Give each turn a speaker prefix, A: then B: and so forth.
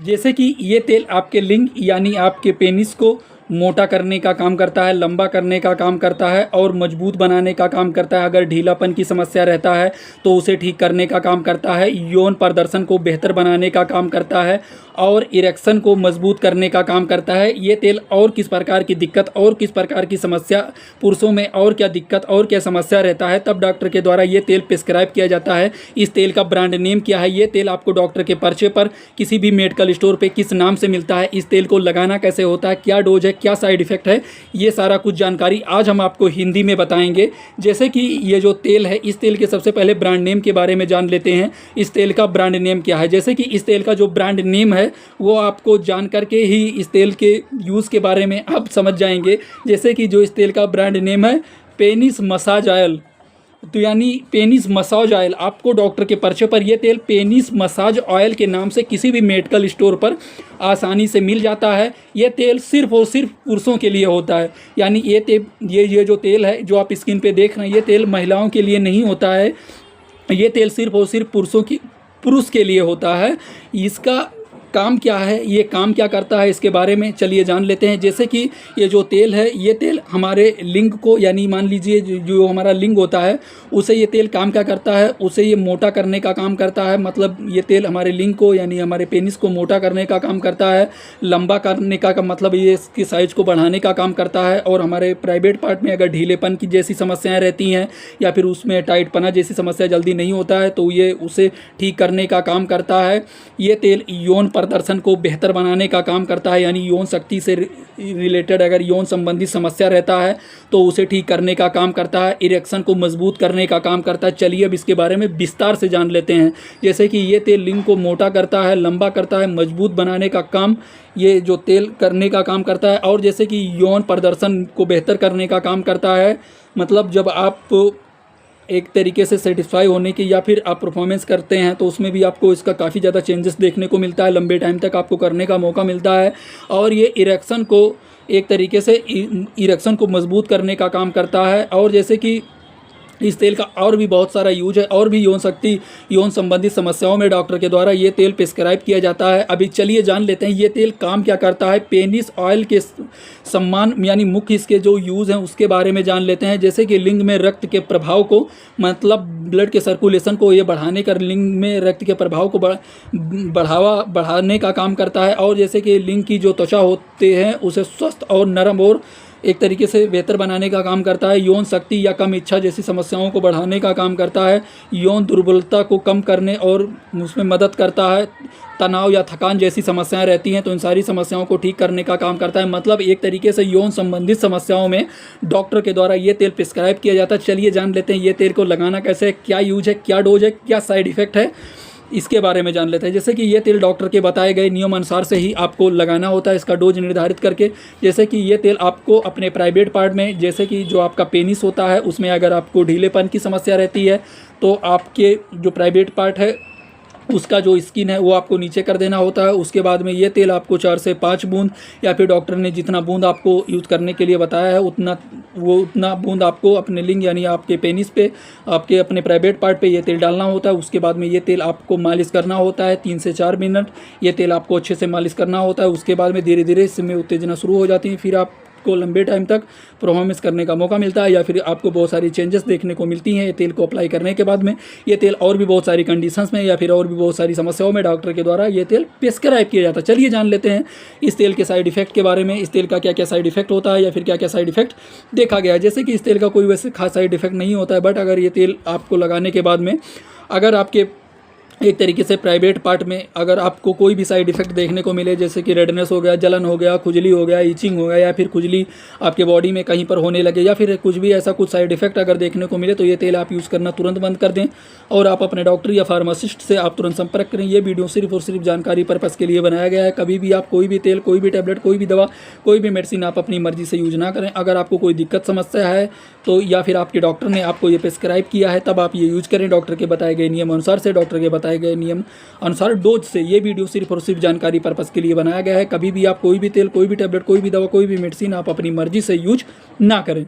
A: जैसे कि ये तेल आपके लिंग यानी आपके पेनिस को मोटा करने का काम करता है, लंबा करने का काम करता है और मजबूत बनाने का काम करता है। अगर ढीलापन की समस्या रहता है तो उसे ठीक करने का काम करता है। यौन प्रदर्शन को बेहतर बनाने का काम करता है और इरेक्शन को मजबूत करने का काम करता है। ये तेल और किस प्रकार की दिक्कत और किस प्रकार की समस्या पुरुषों में और क्या दिक्कत और क्या समस्या रहता है, तब डॉक्टर के द्वारा ये तेल प्रिस्क्राइब किया जाता है। इस तेल का ब्रांड नेम क्या है, ये तेल आपको डॉक्टर के पर्चे पर किसी भी मेडिकल स्टोर पे किस नाम से मिलता है, इस तेल को लगाना कैसे होता है, क्या डोज है, क्या साइड इफेक्ट है, ये सारा कुछ जानकारी आज हम आपको हिंदी में बताएंगे। जैसे कि ये जो तेल है, इस तेल के सबसे पहले ब्रांड नेम के बारे में जान लेते हैं। इस तेल का ब्रांड नेम क्या है। जैसे कि इस तेल का जो ब्रांड नेम है वो आपको जान करके ही इस तेल के यूज़ के बारे में आप समझ जाएंगे। जैसे कि जो इस तेल का ब्रांड नेम है पेनिस मसाज ऑयल, तो यानी पेनिस मसाज ऑयल, आपको डॉक्टर के पर्चे पर यह तेल पेनिस मसाज ऑयल के नाम से किसी भी मेडिकल स्टोर पर आसानी से मिल जाता है। ये तेल सिर्फ और सिर्फ पुरुषों के लिए होता है। यानी ये जो तेल है जो आप स्क्रीन पे देख रहे हैं, ये तेल महिलाओं के लिए नहीं होता है। ये तेल सिर्फ और सिर्फ पुरुष के लिए होता है। इसका काम क्या है, ये काम क्या करता है, इसके बारे में चलिए जान लेते हैं। जैसे कि ये जो तेल है, ये तेल हमारे लिंग को, यानी मान लीजिए जो हमारा लिंग होता है उसे ये तेल काम क्या करता है, उसे ये मोटा करने का काम करता है। मतलब ये तेल हमारे लिंग को यानी हमारे पेनिस को मोटा करने का काम करता है, लंबा करने का मतलब ये इसकी साइज को बढ़ाने का काम करता है। और हमारे प्राइवेट पार्ट में अगर ढीलेपन की जैसी समस्याएँ रहती हैं या फिर उसमें टाइटपना जैसी समस्या जल्दी नहीं होता है तो ये उसे ठीक करने का काम करता है। ये तेल यौन प्रदर्शन को बेहतर बनाने का काम करता है, यानी यौन शक्ति से रिलेटेड अगर यौन संबंधी समस्या रहता है तो उसे ठीक करने का काम करता है। इरेक्शन को मजबूत करने का काम करता है। चलिए अब इसके बारे में विस्तार से जान लेते हैं। जैसे कि ये तेल लिंग को मोटा करता है, लंबा करता है, मजबूत बनाने का काम ये जो तेल करने का काम करता है। और जैसे कि यौन प्रदर्शन को बेहतर करने का काम करता है। मतलब जब आप एक तरीके से सेटिस्फाई होने की या फिर आप परफॉर्मेंस करते हैं तो उसमें भी आपको इसका काफ़ी ज़्यादा चेंजेस देखने को मिलता है, लंबे टाइम तक आपको करने का मौका मिलता है। और ये इरेक्शन को एक तरीके से इरेक्शन को मजबूत करने का काम करता है। और जैसे कि इस तेल का और भी बहुत सारा यूज है, और भी यौन संबंधित समस्याओं में डॉक्टर के द्वारा ये तेल प्रिस्क्राइब किया जाता है। अभी चलिए जान लेते हैं ये तेल काम क्या करता है। पेनिस ऑयल के सम्मान यानी मुख्य इसके जो यूज़ हैं उसके बारे में जान लेते हैं। जैसे कि लिंग में रक्त के प्रभाव को, मतलब ब्लड के सर्कुलेशन को ये बढ़ाने कर लिंग में रक्त के प्रभाव को बढ़ाने का काम करता है। और जैसे कि लिंग की जो त्वचा होते हैं उसे स्वस्थ और नरम और एक तरीके से बेहतर बनाने का काम करता है। यौन शक्ति या कम इच्छा जैसी समस्याओं को बढ़ाने का काम करता है। यौन दुर्बलता को कम करने और उसमें मदद करता है। तनाव या थकान जैसी समस्याएं रहती हैं तो इन सारी समस्याओं को ठीक करने का काम करता है। मतलब एक तरीके से यौन संबंधित समस्याओं में डॉक्टर के द्वारा ये तेल प्रिस्क्राइब किया जाता है। चलिए जान लेते हैं ये तेल को लगाना कैसे है, क्या यूज है, क्या डोज है, क्या साइड इफेक्ट है, इसके बारे में जान लेते हैं। जैसे कि ये तेल डॉक्टर के बताए गए नियम अनुसार से ही आपको लगाना होता है, इसका डोज निर्धारित करके। जैसे कि ये तेल आपको अपने प्राइवेट पार्ट में, जैसे कि जो आपका पेनिस होता है उसमें अगर आपको ढीलेपन की समस्या रहती है तो आपके जो प्राइवेट पार्ट है उसका जो स्किन है वो आपको नीचे कर देना होता है। उसके बाद में ये तेल आपको 4 से 5 बूंद या फिर डॉक्टर ने जितना बूंद आपको यूज़ करने के लिए बताया है उतना बूंद आपको अपने लिंग यानी आपके पेनिस पे, आपके अपने प्राइवेट पार्ट पे ये तेल डालना होता है। उसके बाद में ये तेल आपको मालिश करना होता है 3 से 4 मिनट। ये तेल आपको अच्छे से मालिश करना होता है। उसके बाद में धीरे धीरे इसमें उत्तेजना शुरू हो जाती है, फिर आप को लंबे टाइम तक परफॉर्मेंस करने का मौका मिलता है या फिर आपको बहुत सारी चेंजेस देखने को मिलती हैं ये तेल को अप्लाई करने के बाद में। ये तेल और भी बहुत सारी कंडीशंस में या फिर और भी बहुत सारी समस्याओं में डॉक्टर के द्वारा ये तेल प्रिस्क्राइब किया जाता है। चलिए जान लेते हैं इस तेल के साइड इफेक्ट के बारे में। इस तेल का क्या क्या साइड इफेक्ट होता है या फिर क्या क्या साइड इफेक्ट देखा गया है। जैसे कि इस तेल का कोई वैसे खास साइड इफेक्ट नहीं होता है, बट अगर ये तेल आपको लगाने के बाद में अगर आपके एक तरीके से प्राइवेट पार्ट में अगर आपको कोई भी साइड इफेक्ट देखने को मिले, जैसे कि रेडनेस हो गया, जलन हो गया, खुजली हो गया, ईचिंग हो गया या फिर खुजली आपके बॉडी में कहीं पर होने लगे या फिर कुछ भी ऐसा कुछ साइड इफेक्ट अगर देखने को मिले तो ये तेल आप यूज़ करना तुरंत बंद कर दें और आप अपने डॉक्टर या फार्मासिस्ट से आप तुरंत संपर्क करें। ये वीडियो सिर्फ और सिर्फ जानकारी पर्पज़ के लिए बनाया गया है। कभी भी आप कोई भी तेल, कोई भी टैबलेट, कोई भी दवा, कोई भी मेडिसिन आप अपनी मर्जी से यूज ना करें। अगर आपको कोई दिक्कत समस्या है तो या फिर आपके डॉक्टर ने आपको ये प्रिस्क्राइब किया है तब आप ये यूज करें डॉक्टर के बताए गए नियम अनुसार से, डॉक्टर के बताए गए नियम अनुसार डोज से। ये वीडियो सिर्फ और सिर्फ जानकारी पर्पज़ के लिए बनाया गया है। कभी भी आप कोई भी तेल, कोई भी टैबलेट, कोई भी दवा, कोई भी मेडिसिन आप अपनी मर्जी से यूज ना करें।